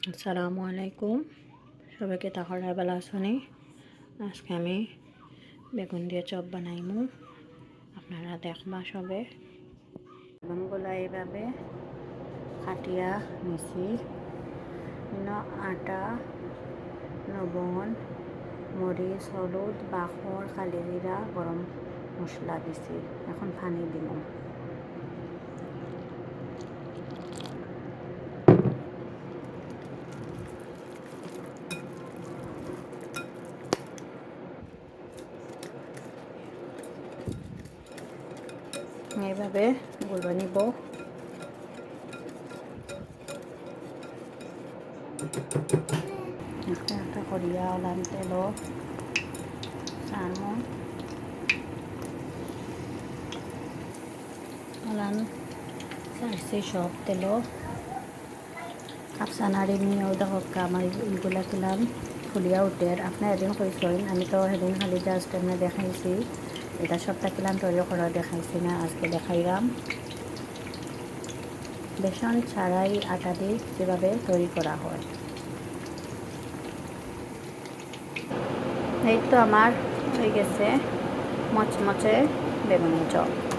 আসসালামু আলাইকুম, সবাইকে তাহলে বেলা শুনি। আজকে আমি বেগুন দিয়ে চপ বানাইমু, আপনারা দেখবা সবে। বেগুনগুলা এইভাবে কাটিয়া নিছি। আটা, লবণ, মরিচ, হলুদ, বাখর, কালি জিরা, গরম মশলা দিছি। এখন পানি দিব। এইভাবে গুলবা নিব। একটা একটা করিয়া ওলান তেল সানো ওলান সারছি সব তেল কাপসানারি নিয়েও দেখক আমার এইগুলা কিলাম ফুলিয়া উঠে। আপনার এদিন কইসেন, আমি তো সেদিন খালি জাস্ট এমনি দেখাইছি। এটা সপ্তাহ কিলাম তৈরি করা দেখাইছি না, আজকে দেখাইলাম বেসন ছাড়াই আটা দিয়ে যেভাবে তৈরি করা হয়। এই তো আমার হয়ে গেছে মচমচে বেগুনের চপ।